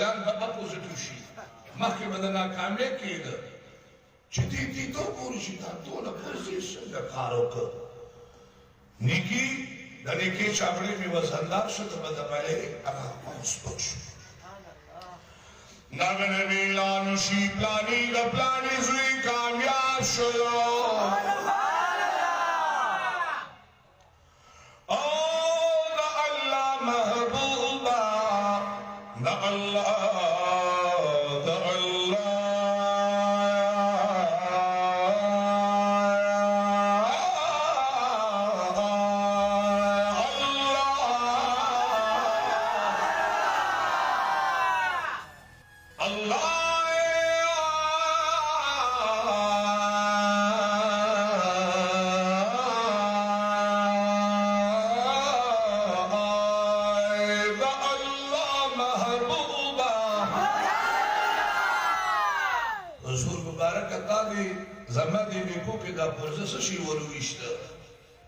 اعلان به اپوزیټ وشي مخکې به د ناکامۍ کېده چې دې ته وګوري چې دا ټوله پوځي څنګه کار وکړ نیکي د نیکۍ چاپړې مې وزندار شو د بدعملۍ هغه سپک شو نغه نبي اعلان شي پلاني د پلاني زوی کامیاب شو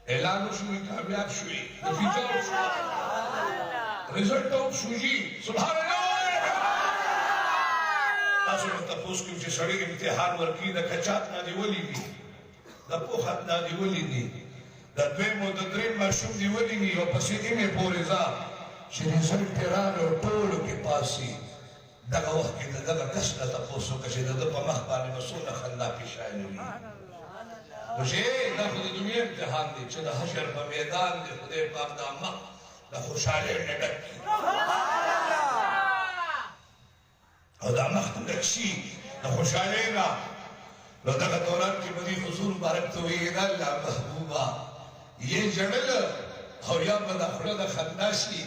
اعلان شوی کامیاب شوی نتیجه شو رزلټ او شوی سبحان الله تاسو ته تاسو کوم چې سړی امتحان ورکړي د کچات نه دی ولې دي د پوهت نه دی ولې دي د دویم او د دریم ماشوم دی ولې دي او پسې دې نه پورې ځا چې رزلټ راغی ټولو کې پاسي دغه وخت کې دغه کس نه تاسو کې د په مخ باندې مسونه خندا پیښایي وشي دا خو د دنیا امتحان دی چې د حشر په میدان دی خدای پاک دا مخ د خوشحالۍ نه ډک کړي او دا مخ ډک شي د خوشحالۍ نه نو دغه دوران کې به دې حضور مبارک ته ویل الله محبوبه یې ژړل او یا به د خوله د خندا شي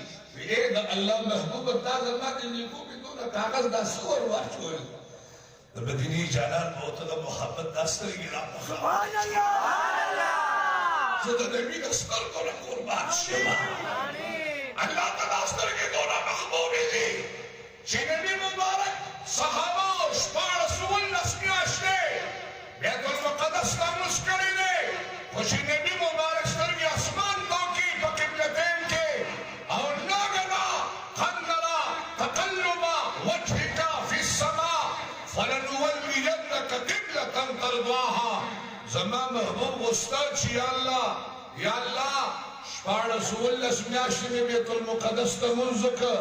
ای د الله محبوبه تا زما د نیکو بدون کاغذ دا سور واچول د مدینی جانان به ورته د محبت دا سترګې راپخوي سبحان الله زه د نبي د سترګو نه قربان شم الله ته دا سترګې دونه محبوبې دي چې نبي مبارک صحابه شپاړس اوولس میاشتې بیت المقدس ته لمونځ کړی دی خو چې نبي مبارک سترګې اسمان ته وکړي په قبلتین کې او ناګنا قننا تقلب وجهك في السماء فلنولينك قبلة ترضاها زما محبوب استاد چې یا الله شپاړس اوولس میاشتې مې بیت المقدس ته لمونځ وکړ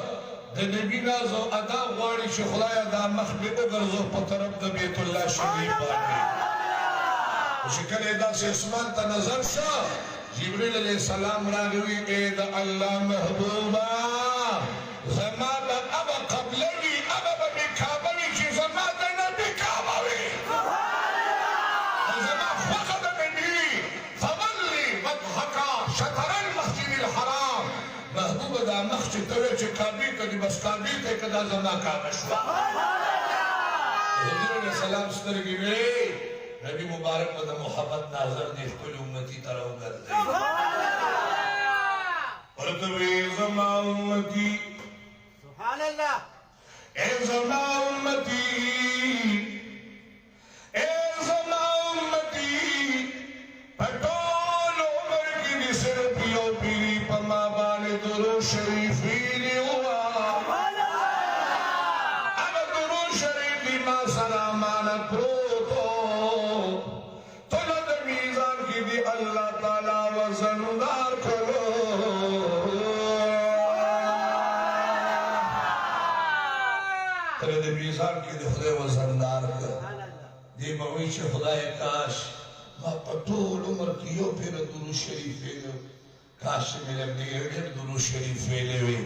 د نبي ناز او ادا غواړي چې خدایه دا مخ مې وګرځو په طرف د بیت الله شریف باندې چې کله یې داسې اسمان ته نظر شه جبریل علیه السلام راغی وی ای د الله محبوبه زما به ابه قبله وي ابه به مې کعبه وي چې زما د نبي کعبه وي زما خوښه د نبي فولي وجهک شطر المسجد الحرام محبوبه دا مخ چې ته وایې چې کعبې ته دي بس کعبې ته یې که دا زما کعبه شوه حضور علیه السلام سترګې وې نبی مبارک به د محبت ناظر دی خپل امتي ته راوګرځوي ورته وې زما امتي سبحان الله اے زما امتي اے زما امتي په ټول عمر کې دې صرف یو پیري په ما باندې درود شریف ویلي وه هغه درود شریف دې ما سره امانت پروت و طلع د میزان کې دې الله تعالی وزندار کړو میزان کې د خدای وزندار کړ دې به وایي چې خدای کاش ما په ټول عمر کې یو پېره درود شریف ویلو کاش مې ډېر درود شریف ویلی وي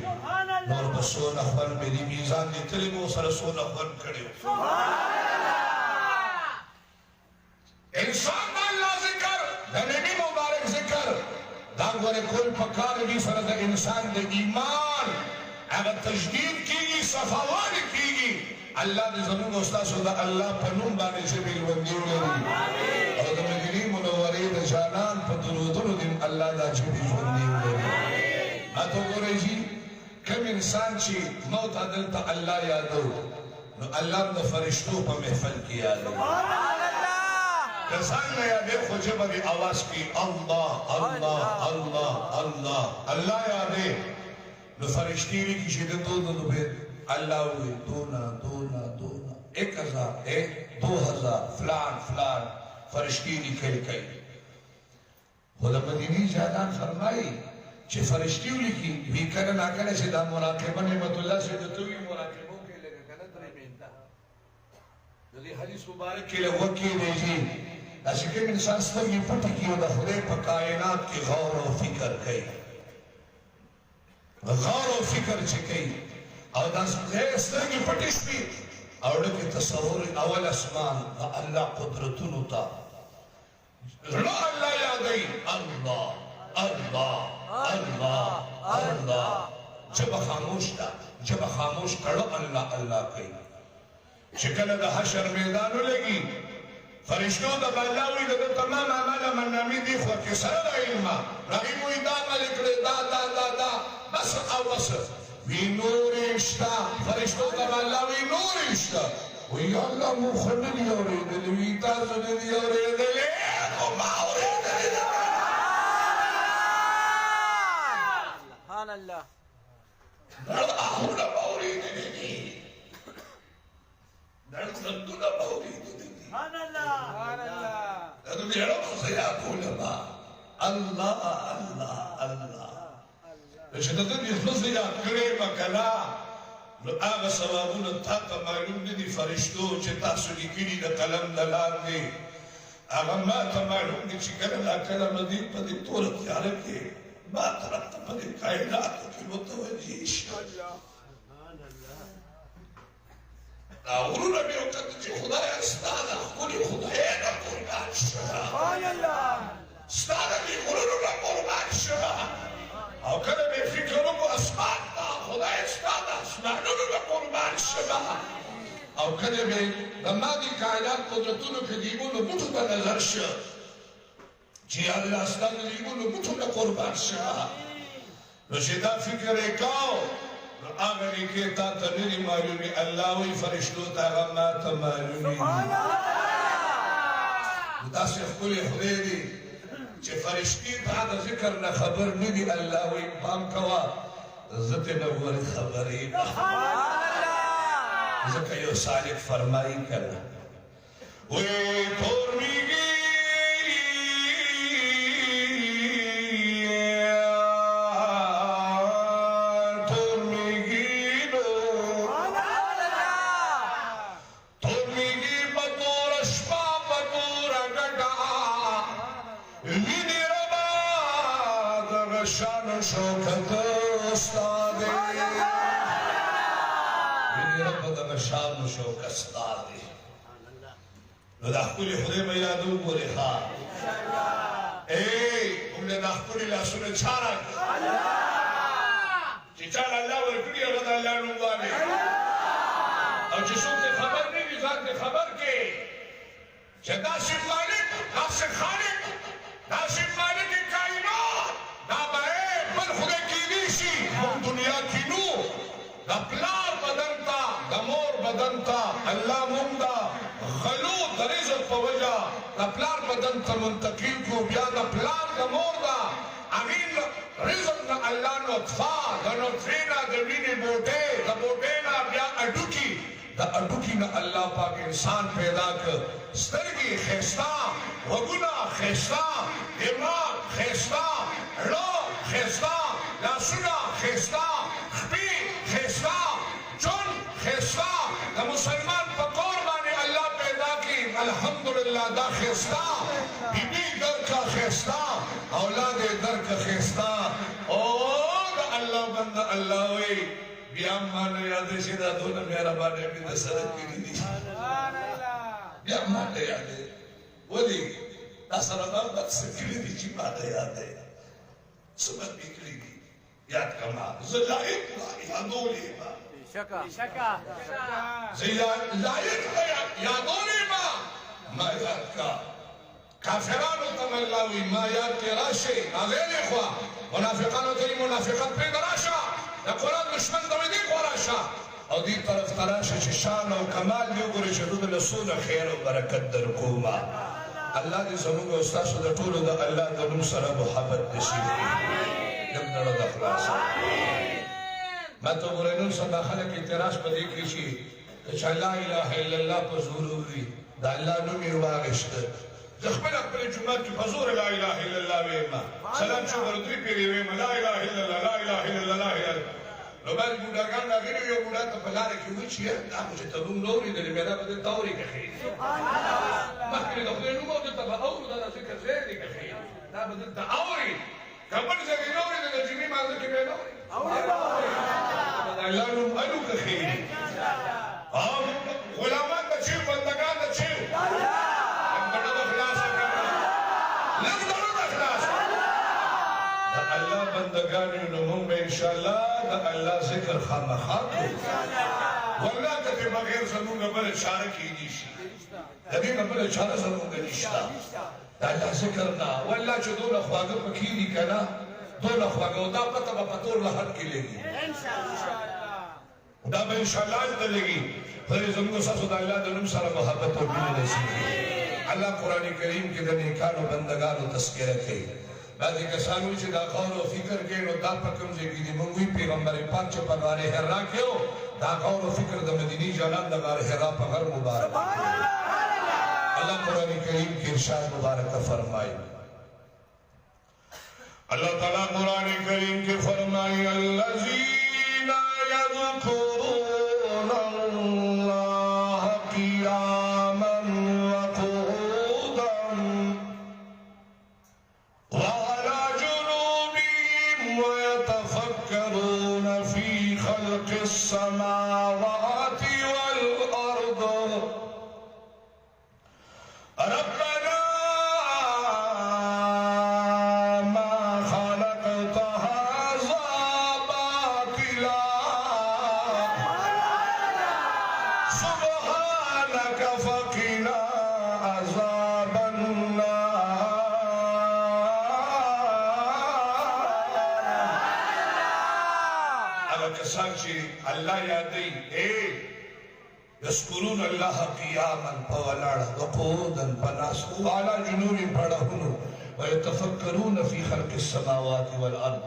نور به څونه خوند مې دې میزان دې تلې مو سره څونه خوند کړی انسان د الله ذکر د نبي مبارک ذکر دا ګورې کول پکار دي سره د انسان د ایمان هغه تجدید کیږي صفاوالي کیږي الله دې زموږ استاسو د الله په نوم باندې چې ژوندي ولري او د مدینې منورې د جانان په درودونو دې الله دا چې ژوندي ولري اته ګورئ چې کوم انسان چې موت دلته الله یادو نو الله د فرشتو په محفل کې یادو کسان نه یادې خو جبه دې اواز کې الله الله الله الله الله یادې نو فرشتي وي چې د دوه اللہ ہوئی دونا دونا دونا 1000 2000 فلان فلان فرشتی نکل گئی. خدا مدینی جانان فرمائی چه فرشتیو لکی وی کنن آکنه چه دا مراقبه نعمت اللہ سے دتوی مراقبو کے لگا کنن درمیندہ دلی حدیث مبارک کے لگا وکی دیجی ایسے کہ انسان سترگی پٹی کیو دا خدای پا کائنات کی غور و فکر کئی غور و فکر چکئی او دا سترگی پٹیش بھی اور لکی تصور اول اسمان اللہ قدرتونو تا رنو اللہ یادئی اللہ اللہ اللہ اللہ جب خاموش تا جب خاموش کرو اللہ اللہ کئی شکل دا حشر میدانو لگی فرشتو دا بلاوی دا تمام عمال من نامی دی خوا کسر دا علما رحیموی دا ملک لی دا دا دا دا بس او بس وی نور اشتا فرشتو دا بلاوی نور اشتا وی اللہ مخننی اوریدلی وی تازنی اوریدلی او ما اوریدلی سبحان اللہ در آہونا باوریدلی در زندونا باوریدلی سبحان اللہ لأنه بيعرف خصيات علماء الله الله الله ليش تدري خصيات كريمة كلام آغا سوابون الطاقة معلوم ندي فرشتو چه تاسو لكيني دا قلم دلان دي آغا ما تا معلوم دي چه كلا كلام دي پا دي طورت ياركي ما تركت پا دي كائنات کی متوجيش ناورو نبی وقت چه خدای استادا خونی خدای دا قربان شما استادا دی خونو دا قربان شما او کده بی فکرو کو اسمان دا خدای استادا اسمانو دا قربان شما او کده بی لما دی کائنات قدرتونو که دیبونو بطو دا نظر شا چی اللہ استادا دیبونو بطو دا قربان شما نوشی دا فکر اکاو آگا نیکی تا تنیری معلومی اللہ وی فرشتو تا غما تا معلومی دا سے خلی خلیدی چه فرشتی تا دا ذکر نا خبر ندی اللہ وی پام کوا زت نور خبری زکا یو سالک فرمائی کرنا وی پورمیگی شوکت استادی بینی رب دا مشان شوکت استادی نو دا خپلی خدای با یادو بولی خواه امنے دا خپلی لاسون چارا چی چال اللہ ورکڑی اغد اللہ نموانے او چی سوک خبر نہیں ذات خبر کے چی ناصر مالک ناصر خالق ناصر مالک کائنات دا بائے من خدا کی نیشی ہم دنیا کی نو دا پلار بدن تا دا مور بدن تا اللہ ممدہ غلو دا رزق پا وجہ دا پلار بدن تا منتقیم کو بیا دا پلار دا مور دا امین رزق نا اللہ نطفا دا نطفینا دا وینی بوٹے دا بوٹینا بیا اڈوکی دا اڈوکی نا اللہ پاک انسان پیدا کر سترگی خیستا وگنا خیستا دماغ خیستا رو خیستا لاسونا خیستا خبی خیستا جن خیستا دا مسلمان پکور بانے اللہ پیدا کی الحمدللہ دا خیستا بی بی در کا خیستا اولاد در کا خیستا او دا اللہ بندہ اللہ ہوئی بیام مانے یادے شدہ دونا میرا بانے بھی دا سرد کی دی بیام مانے یادے وہ دی دا سرد بات سکلی دی چی مانے یادے سمت بکلی دی یاد کما زلائق لا یادولی ما شکا زلائق لا یادولی ما یاد کا کافرانو تم اللہوی ما یاد کے راشے آغیر اخوا منافقانو تری منافقت پید راشا یا قرآن دشمن دویدی خوا راشا او دی طرف تراشا چه شان و کمال دیو گوری شدود لسول خیر و برکت در کوما اللہ دی زمونگ استاسو دا طولو دا اللہ دا نم سر محبت نصیب کی نم نرد اخلاص ما ته ګورې نن سبا خلک اعتراض په دې کې شي چې لا اله الا الله په زور وي د الله نوم یې واغېسته زه خپل جومات کې په زور لا اله الا الله ویم سلام شکر درې پیرې ویم لا اله الا الله لا اله الا الله لا اله نو باندې بوډاګان راغلي یو بوډا ته په لاره کې وایي چې دا خو چې ته نوم نه اورېدلې بیا دا به دې ته اورې که ښې مخکې د خدای نوم اورېده به اورو دا د ذکر ځای دی که ښې دا به دلته اورې که بل ځای کې نه اورېده د جمعې مانځه کې بیا نه اورې د الله نوم الو که ښې غلامان د چیو بندګان د چیو لږ خلاصه کړه لږ دړه خلاصه د الله بندګان یو نو موږ به انشاءالله د الله ذکر خامخا کوو والله که دې بغیر زموږ بله چاره کیدی شي د دې نه بله چاره زموږ نشته د الله ذکر نه والله چې دونه خواږه پکې دي که نه دونه خواږه او دا پته به په ټول لحد کې لګي دا به انشاءالله هلته لګي خدای زموږ ستاسو د الله د نوم سره محبت او مینه نصیب کړي الله قرآن کریم کې د نیکانو بندګانو تذکره کوي بعضې کسان وایي چې دا قول او فکر کوي نو دا په کوم ځای کې دي موږ وایي پیغمبر پاک چې په غار حرا کې و دا قول او فکر د مدینې جانان د غار حرا په غر مبارک الله قرآن کریم کې ارشاد مبارکه فرمایي الله تعالی قرآن کریم کې فرمایي الذین یذکرون الله قیاما وقعودا وعلى جنوبهم ويتفكرون في خلق السماوات والأرض ربنا ما خلقت هذا باطلا سبحانك فقنا عذاب النار کسان چې الله یادوي یذکرون الله قیاما فولاړه وقعودا فناستو على جنوبهم پړهونو ويتفکرون في خلق السماوات والارض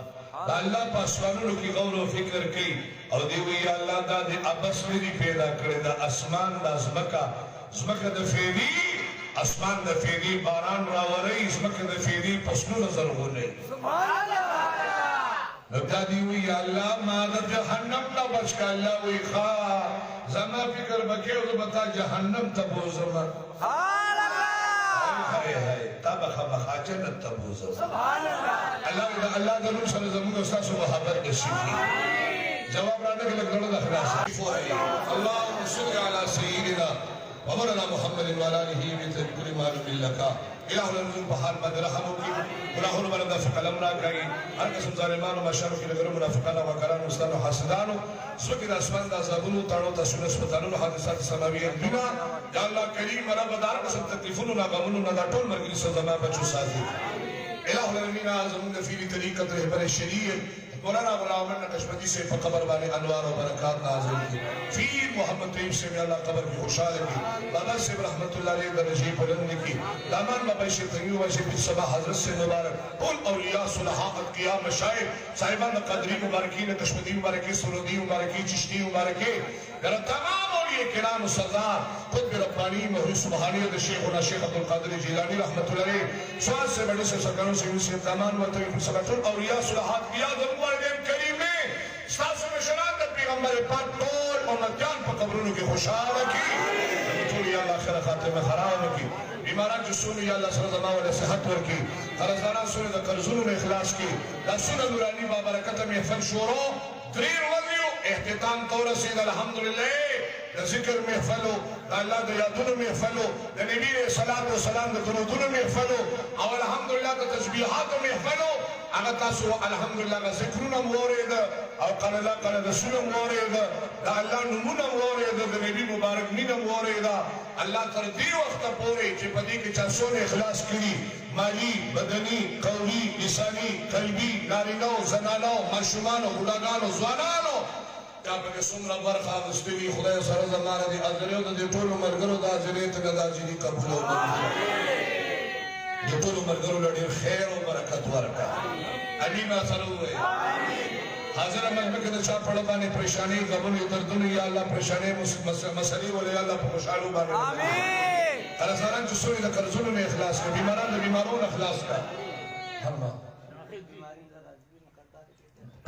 دا الله په اسمانونو کې غور او فکر کوي او دی وی الله دا د ابس مری پیدا کړی دا اسمان د ازمکا زمکه د فیری اسمان د فیری باران راوري زمکه د فیری پسلو نظر غونې سبحان الله نبدا دی وی الله ما د جهنم نه بچ کا الله وی خا زما فکر بکې او بتا جهنم ته بوزما سبحان الله هاي هاي تابخ مخاجنت ته بوزما سبحان الله الله د نور سره زموږ استاد محبت نصیب کړي جواب را نه لګړو د خلاص اللهم صل على سيدنا ومولانا محمد وعلى اله وصحبه معلوم لك الہ العالمین بحال مد رحم کی گناہوں پر دفع قلم نہ کئی ہر قسم ظالمانو مشرف کی لگرو منافقانو وکرانو استانو حاسدانو سوکی دا اسمان دا زابونو تانو تسون اسپتالونو حادثات سماوی اردونا یا اللہ کریم رب دار قسم تکلیفونو نا غمونو نا دا ٹول مرگی سزما بچو ساتھی الہ العالمین اعظم نفیلی طریقت رہبر شریعت مولانا غلام نقشبندی سے قبر والے انوار و برکات نازل کی پیر محمد طیب سے میں اللہ قبر کی خوشحال کی بابا سے رحمت اللہ علیہ درجے بلند کی دامان بابا شیخ تنگیو و شیخ صبح حضرت سے مبارک قل اولیاء صلحاء قیام مشاہد صاحبان قدری مبارکی نقشبندی مبارکی سرودی مبارکی چشتی مبارکی تمام اولیاء کرام سردار قطب ربانی محوی سبحانیت شیخنا شیخ عبدالقادر جیلانی رحمت اللہ علیہ سوال سے بڑے سے سرکاروں سے یوسف دامان و طیب صلاح اولیاء صلحاء قیام دیم کریم میں ستاسو مشران در پیغمبر پاک طول امتیان پا قبرونو کی خوشحال کی طول یا اللہ خیر خاتم خراب کی بیماران جو سونو یا اللہ صلی اللہ علیہ صحت ورکی قرضداران سونو در قرضونو میں اخلاص کی در سونو نورانی بابرکت میں فن شورو دریر وضیو احتتام طور سید الحمدللہ در ذکر محفلو در اللہ در یادونو محفلو در نبی صلاة و سلام در درودونو محفلو او الحمدللہ در تسبیحاتو محفلو انا تاسو الحمدللہ کا ذکرنا مورد او قال رسول مورد دا اللہ نمونا مورد دا نبی مبارک مینا مورد اللہ تردی وقت پورے چی پدی کے چاسوں نے اخلاص کری مالی بدنی قولی لسانی قلبی نارینو زنانو مرشمانو غلاگانو زوانانو کیا پاکے سمرا برخا مستوی خدای سر زمانہ دی آزریو دا دی طول مرگرو دا آزریت دا آزری قبولو دی طول مرگرو لڑی خیر و برکت ورکا علیم اثرو ہے حاضر مجمع کې د چا په اړه باندې پریشانی غمونه دردونه یا الله پریشانی مسلې ولې یا الله په خوشحالو باندې امين قرضداران چې سوی د قرضونو نه اخلاص کړي بیماران د بیمارونو اخلاص کړي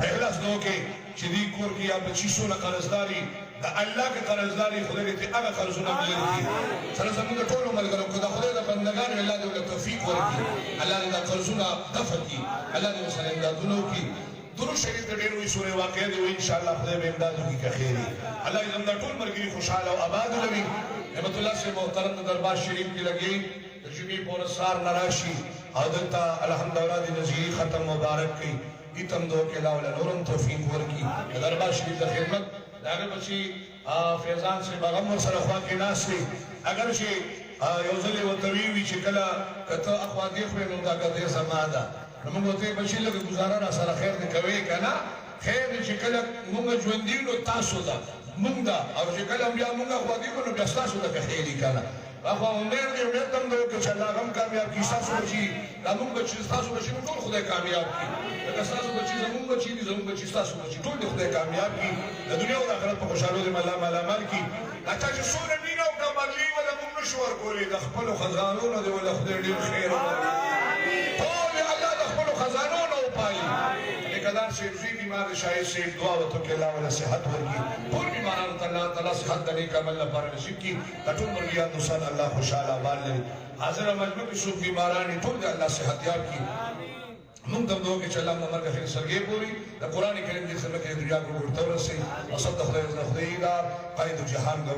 اخلاص نو کې چې دې کور کې یا بچی سونه قرضداري د الله کې قرضداري خدای دې هغه قرضونه ملي سره زموږ ټول ملګرو کو د خدای د بندګانو الله دې توفیق ورکړي الله دې د قرضونه دفع کړي الله دې سره امدادونه وکړي درود شریف د ډېر وی سورې واقع دی ان شاء الله خدای به امداد وکړي که خیری الله دې زموږ ټول ملګري خوشاله او آباد لري رحمت الله سے محترم دربار شریف کې لګي د جمعې په سار نراشي او دلته الحمدلله دې نزیه ختم مبارک کړي ایتم دو کې لا ول نورم توفیق ورکړي دربار شریف د خدمت داغه بچي فیضان سے بغمر سره خوا کې ناس دي اگر چې یو ځلې وتوی وی چې کله کته اخوا دې خو نو دا کته سماده موږ ته بچی لکه گزاره را سره خیر دې کوي کنه خیر چې کله موږ ژوندینو تاسو دا موږ دا او چې کله بیا موږ خو دې کو نو بیا تاسو ته خیری کنه هغه امید دې امید تم دو چې الله هم کامیاب کی تاسو بچی دا موږ چې تاسو بچی ټول خدای کامیاب کی دا تاسو بچی زموږ بچی دي زموږ بچی تاسو بچی ټول خدای کامیاب کی د دنیا او آخرت په خوشاله دې مله مال کی اته چې سونه مين او کمالي ولا موږ شور کولې د خپل خزانونو دې ولا خدای دې خیر خزانون او پای لیکدار سے روزی بیمار شاید سے دعا و تو کہ اللہ ولا صحت ورکی پور بیماران اللہ تعالی صحت دنے کا مل پر نصیب کی کټول مرګیا دوسان الله خوشاله بال لري حاضر مجمع کې شو بیماران ټول دې الله صحت یاب کی موږ د دوه کې چلام نمبر کې سرګي پوری د قران کریم دې سره کې دنیا کو ورته ورسي وصدق خدای دا قائد جهان